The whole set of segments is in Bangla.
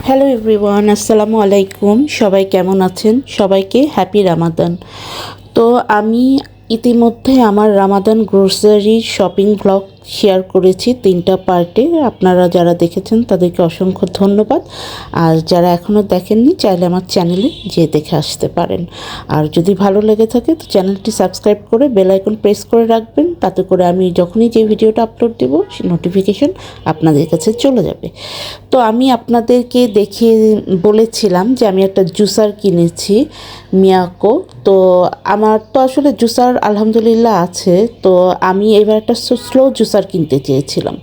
হ্যালো এভরিওয়ান, আসসালামু আলাইকুম। সবাই কেমন আছেন? সবাইকে হ্যাপি রামাদান। তো আমি ইতিমধ্যে আমার Ramadan grocery shopping blog share করেছি 3টা পার্টে। আপনারা যারা দেখেছেন তাদেরকে অসংখ্য ধন্যবাদ। আর যারা এখনও দেখেননি চাইলে আমার চ্যানেলে যেয়ে দেখে আসতে পারেন। আর যদি ভালো লেগে থাকে তো চ্যানেলটি সাবস্ক্রাইব করে বেল আইকন প্রেস করে রাখবেন, তাতে করে আমি যখনই যে ভিডিওটা আপলোড দেবো সেই নোটিফিকেশন আপনাদের কাছে চলে যাবে। তো আমি আপনাদেরকে দেখিয়ে বলেছিলাম যে আমি একটা জুসার কিনেছি মিয়াকো। তো আমার তো আসলে জুসার আলহামদুলিল্লাহ আছে, তো আমি এবার একটা স্লো জুসার কিনতে চেয়েছিলাম।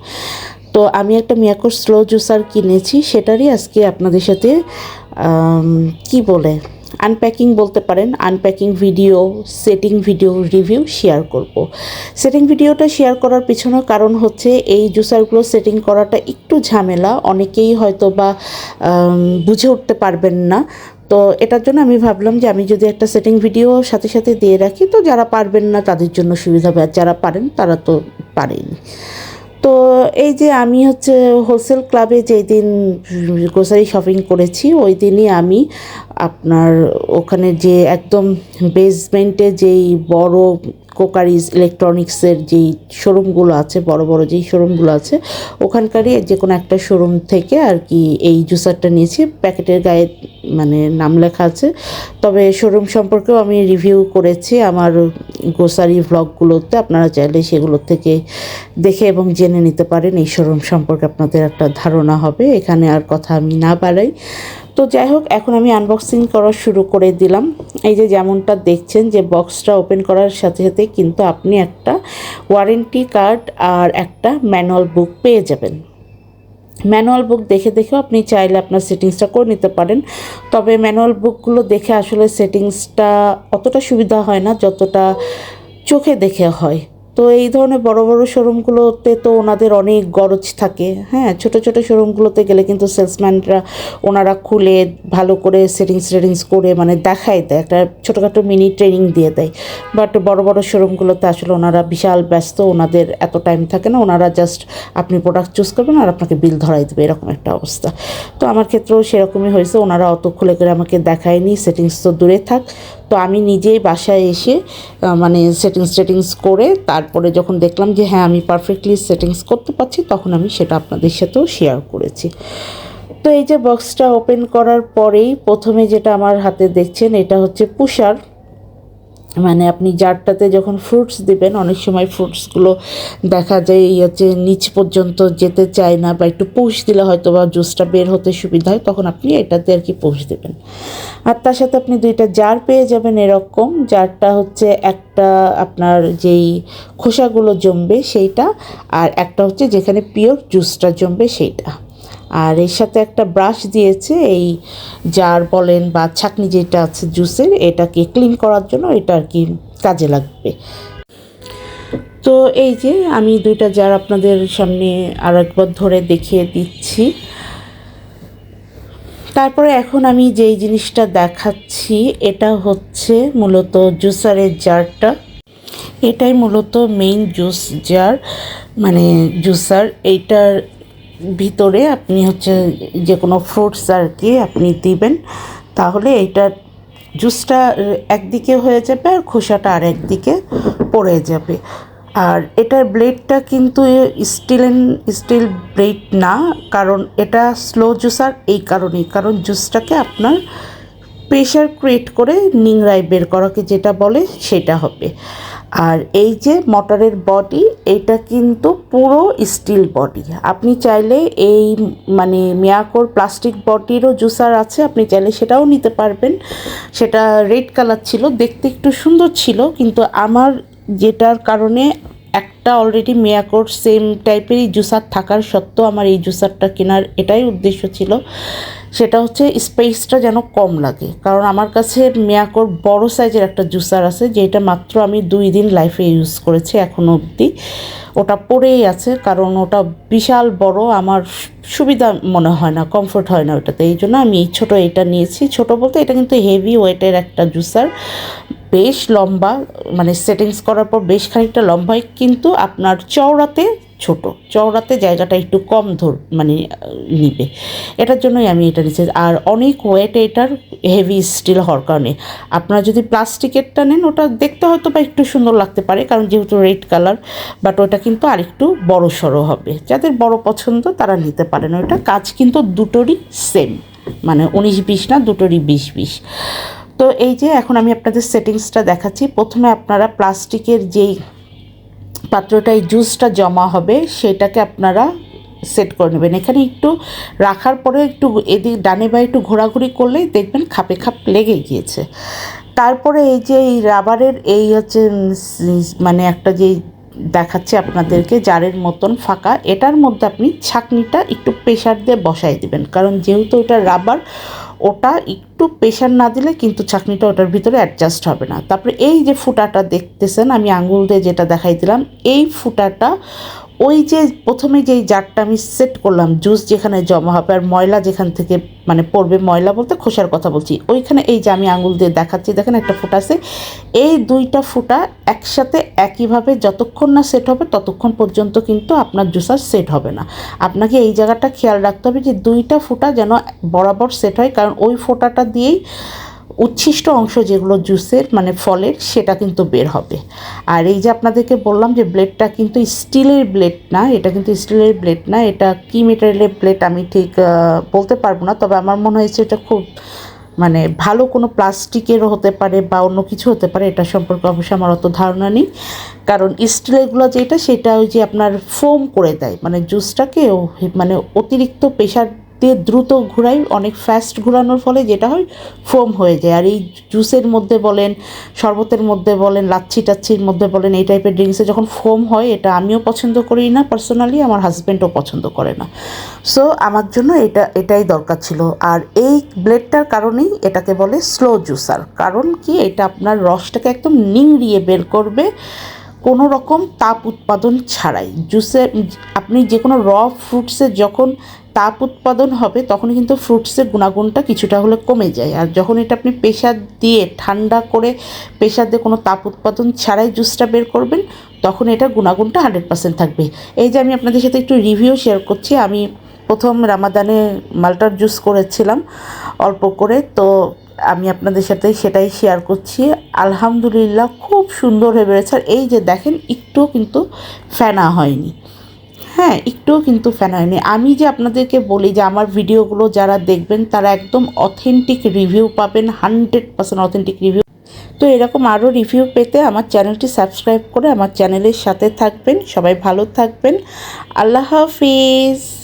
তো আমি একটা মিয়াকোর স্লো জুসার কিনেছি, সেটারই আজকে আপনাদের সাথে কি বলে আনপ্যাকিং বলতে পারেন, unpacking video, setting video, review share করব। সেটিং ভিডিওটা শেয়ার করার পিছনের কারণ হচ্ছে এই জুসারগুলো সেটিং করাটা একটু ঝামেলা, অনেকেই হয়তো বা বুঝে উঠতে পারবেন না। তো এটার জন্য আমি ভাবলাম যে আমি যদি একটা সেটিং ভিডিও সাথে সাথে দিয়ে রাখি তো যারা পারবেন না তাদের জন্য সুবিধা হবে, আর যারা পারেন তারা তো পারেনি। তো এই যে আমি হচ্ছে হোলসেল ক্লাবে যেই দিন গ্রোসারি শপিং করেছি ওই দিনই আমি আপনার ওখানে যে একদম বেসমেন্টে যেই বড় কোকারিজ ইলেকট্রনিক্সের যেই শোরুমগুলো আছে, বড় বড় যেই শোরুমগুলো আছে ওখানকারই যে কোনো একটা শোরুম থেকে আর কি এই জুসারটা নিয়েছি। প্যাকেটের গায়ে মানে নাম লেখা আছে, তবে শোরুম সম্পর্কেও আমি রিভিউ করেছি আমার গ্রোসারি ভ্লগগুলোতে, আপনারা চাইলে সেগুলো থেকে দেখে এবং জেনে নিতে পারেন। এই শোরুম সম্পর্কে আপনাদের একটা ধারণা হবে। এখানে আর কথা আমি না বাড়াই। তো যাই হোক, এখন আমি আনবক্সিং করা শুরু করে দিলাম। এই যে যেমনটা দেখছেন যে বক্সটা ওপেন করার সাথে সাথে কিন্তু আপনি একটা ওয়ারেন্টি কার্ড আর একটা ম্যানুয়াল বুক পেয়ে যাবেন। ম্যানুয়াল বুক দেখে দেখেও আপনি চাইলে আপনার সেটিংসটা করে নিতে পারেন, তবে ম্যানুয়াল বুকগুলো দেখে আসলে সেটিংসটা অতটা সুবিধা হয় না যতটা চোখে দেখে হয়। তো এই ধরনের বড় বড় শোরুমগুলোতে তো ওনাদের অনেক গরজ থাকে, হ্যাঁ। ছোট ছোট শোরুমগুলোতে গেলে কিন্তু সেলসম্যানরা ওনারা খুলে ভালো করে সেটিংস করে মানে দেখায় দেয়, একটা ছোটোখাটো মিনি ট্রেনিং দিয়ে দেয়। বাট বড় বড় শোরুমগুলোতে আসলে ওনারা বিশাল ব্যস্ত, ওনাদের এত টাইম থাকে না, ওনারা জাস্ট আপনি প্রোডাক্ট চুজ করবেন আর আপনাকে বিল ধরাই দেবে, এরকম একটা অবস্থা। তো আমার ক্ষেত্রেও সেরকমই হয়েছে, ওনারা অত খুলে করে আমাকে দেখায়নি, সেটিংস তো দূরে থাক। তো আমি নিজেই বাসায় এসে মানে সেটিংস করে তারপরে যখন দেখলাম যে হ্যাঁ আমি পারফেক্টলি সেটিংস করতে পারছি, তখন আমি সেটা আপনাদের সাথেও শেয়ার করেছি। তো এই যে বক্সটা ওপেন করার পরেই প্রথমে যেটা আমার হাতে দেখছেন এটা হচ্ছে পুশার। মানে আপনি জারটাতে যখন ফ্রুটস দিবেন, অনেক সময় ফ্রুটসগুলো দেখা যায় এই হচ্ছে নিচ পর্যন্ত যেতে চায় না, বা একটু পুশ দিলে হয়তো বা জুসটা বের হতে সুবিধা হয়, তখন আপনি এটাতে আর কি পুশ দেবেন। আর তার সাথে আপনি 2টা জার পেয়ে যাবেন এরকম। জারটা হচ্ছে একটা আপনার যেই খোসাগুলো জমবে সেইটা, আর একটা হচ্ছে যেখানে পিওর জুসটা জমবে সেইটা। আর এর সাথে একটা ব্রাশ দিয়েছে, এই জার বলেন বা ছাঁকনি যেটা আছে জুসের, এটাকে ক্লিন করার জন্য এটা আর কি কাজে লাগবে। তো এই যে আমি 2টা জার আপনাদের সামনে আর একবার ধরে দেখিয়ে দিচ্ছি। তারপরে এখন আমি যেই জিনিসটা দেখাচ্ছি এটা হচ্ছে মূলত জুসারের জারটা। এটাই মূলত মেইন জুস জার, মানে জুসার। এইটার ভিতরে আপনি হচ্ছে যে কোনো ফ্রুটস আর কি আপনি দিবেন, তাহলে এইটার জুসটা একদিকে হয়ে যাবে আর খোসাটা আর একদিকে পড়ে যাবে। আর এটার ব্লেডটা কিন্তু স্টিল ব্লেড না, কারণ এটা স্লো জুসার এই কারণেই, কারণ জুসটাকে আপনার প্রেশার ক্রিয়েট করে নিংড়ায় বের করাকে যেটা বলে সেটা হবে। আর এই যে মোটরের বডি, এটা কিন্তু পুরো স্টিল বডি। আপনি চাইলে এই মানে মিয়াকোর প্লাস্টিক বডিরও জুসার আছে, আপনি চাইলে সেটাও নিতে পারবেন। সেটা রেড কালার ছিল, দেখতে একটু সুন্দর ছিল, কিন্তু আমার যেটার কারণে একটা অলরেডি মিয়াকোর সেম টাইপেরই জুসার থাকার সত্ত্বেও আমার এই জুসারটা কেনার এটাই উদ্দেশ্য ছিল, সেটা হচ্ছে স্পেসটা যেন কম লাগে। কারণ আমার কাছে মিয়াকোর বড় সাইজের একটা জুসার আছে, যেটা মাত্র আমি 2 দিন লাইফে ইউজ করেছি এখনও অবধি, ওটা পড়েই আছে, কারণ ওটা বিশাল বড়, আমার সুবিধা মনে হয় না, কমফোর্ট হয় না ওটাতে। এই জন্য আমি এই ছোটো এটা নিয়েছি। ছোটো বলতে এটা কিন্তু হেভি ওয়েটের একটা জুসার, বেশ লম্বা, মানে সেটিংস করার পর বেশ খানিকটা লম্বা হয়, কিন্তু আপনার চওড়াতে ছোট, চওড়াতে জায়গাটা একটু কম মানে নিবে। এটার জন্যই আমি এটা নিচ্ছি। আর অনেক ওয়েট এটার, হেভি স্টিল হওয়ার কারণে। আপনারা যদি প্লাস্টিকেরটা নেন ওটা দেখতে হয়তো বা একটু সুন্দর লাগতে পারে, কারণ যেহেতু রেড কালার, বাট ওটা কিন্তু আরেকটু বড় সড়ো হবে। যাদের বড় পছন্দ তারা নিতে পারেন। ওটা কাজ কিন্তু দুটোরই সেম, মানে 19-20 না, দুটোরই 20-20। তো এই যে এখন আমি আপনাদের সেটিংসটা দেখাচ্ছি। প্রথমে আপনারা প্লাস্টিকের যেই পাত্রটায় জুসটা জমা হবে সেটাকে আপনারা সেট করে নেবেন। এখানে একটু রাখার পরে একটু এদিক ডানে বায়ে একটু ঘোরাঘুরি করলেই দেখবেন খাপে খাপ লেগে গিয়েছে। তারপরে এই যে এই রাবারের এই হচ্ছে মানে একটা যেই দেখাচ্ছে আপনাদেরকে জারের মতন ফাঁকা, এটার মধ্যে আপনি ছাঁকনিটা একটু প্রেশার দিয়ে বসাই দেবেন, কারণ যেহেতু ওটা রাবার, ওটা একটু প্রেশার না দিলে কিন্তু ছাঁকনিটা ওটার ভিতরে অ্যাডজাস্ট হবে না। তারপরে এই যে ফুটাটা দেখতেছেন, আমি আঙুল দিয়ে যেটা দেখাই দিলাম, এই ফুটাটা ওই যে প্রথমে যেই জারটা আমি সেট করলাম, জুস যেখানে জমা হবে আর ময়লা যেখান থেকে মানে পড়বে, ময়লা বলতে খোসার কথা বলছি, ওইখানে এই যে আমি আঙুল দিয়ে দেখাচ্ছি, দেখেন একটা ফুটা আছে। এই দুইটা ফুটা একসাথে একইভাবে যতক্ষণ না সেট হবে ততক্ষণ পর্যন্ত কিন্তু আপনার জুসার সেট হবে না। আপনাকে এই জায়গাটা খেয়াল রাখতে হবে যে দুইটা ফুটা যেন বরাবর সেট হয়, কারণ ওই ফোঁটাটা দিয়েই উচ্ছিষ্ট অংশ যেগুলো জুসের মানে ফলের, সেটা কিন্তু বের হবে। আর এই যে আপনাদেরকে বললাম যে ব্লেডটা কিন্তু স্টিলের ব্লেড না, এটা কিন্তু স্টিলের ব্লেড না, এটা কী মেটেরিয়ালের ব্লেড আমি ঠিক বলতে পারবো না, তবে আমার মনে হয়েছে এটা খুব মানে ভালো কোনো প্লাস্টিকেরও হতে পারে বা অন্য কিছু হতে পারে, এটা সম্পর্কে অবশ্যই আমার অত ধারণা নেই। কারণ স্টিলেরগুলো যেটা, সেটা ওই যে আপনার ফোম করে দেয়, মানে জুসটাকে মানে অতিরিক্ত প্রেশার দিয়ে দ্রুত ঘোরাই, অনেক ফাস্ট ঘোরানোর ফলে যেটা হয় ফোম হয়ে যায়। আর এই জুসের মধ্যে বলেন, শরবতের মধ্যে বলেন, লাচ্ছি টাচ্ছির মধ্যে বলেন, এই টাইপের ড্রিঙ্কসে যখন ফোম হয়, এটা আমিও পছন্দ করি না পার্সোনালি, আমার হাজব্যান্ডও পছন্দ করে না। সো আমার জন্য এটাই দরকার ছিল। আর এই ব্লেডটার কারণেই এটাকে বলে স্লো জুসার, কারণ কি এটা আপনার রসটাকে একদম নিংড়িয়ে বের করবে কোনো রকম তাপ উৎপাদন ছাড়াই। জুসে আপনি যে কোনো ফ্রুটসে যখন তাপ উৎপাদন হবে তখন কিন্তু ফ্রুটসের গুণাগুণটা কিছুটা হলে কমে যায়। আর যখন এটা আপনি প্রেশার দিয়ে ঠান্ডা করে, প্রেশার দিয়ে কোনো তাপ উৎপাদন ছাড়াই জুসটা বের করবেন, তখন এটা গুণাগুণটা 100% থাকবে। এই যে আমি আপনাদের সাথে একটু রিভিউ শেয়ার করছি। আমি প্রথম রামাদানে মাল্টার জুস করেছিলাম অল্প করে, তো আমি আপনাদের সাথে সেটাই শেয়ার করছি। আলহামদুলিল্লাহ খুব সুন্দর হয়ে বেড়েছে। আর এই যে দেখেন, একটুও কিন্তু ফেনা হয়নি, হ্যাঁ একটুও কিন্তু ফ্যান হয়নি। আমি যে আপনাদেরকে বলি যে আমার ভিডিওগুলো যারা দেখবেন তারা একদম অথেন্টিক রিভিউ পাবেন, 100% অথেন্টিক রিভিউ। তো এরকম আরও রিভিউ পেতে আমার চ্যানেলটি সাবস্ক্রাইব করে আমার চ্যানেলের সাথে থাকবেন। সবাই ভালো থাকবেন। আল্লাহ হাফিজ।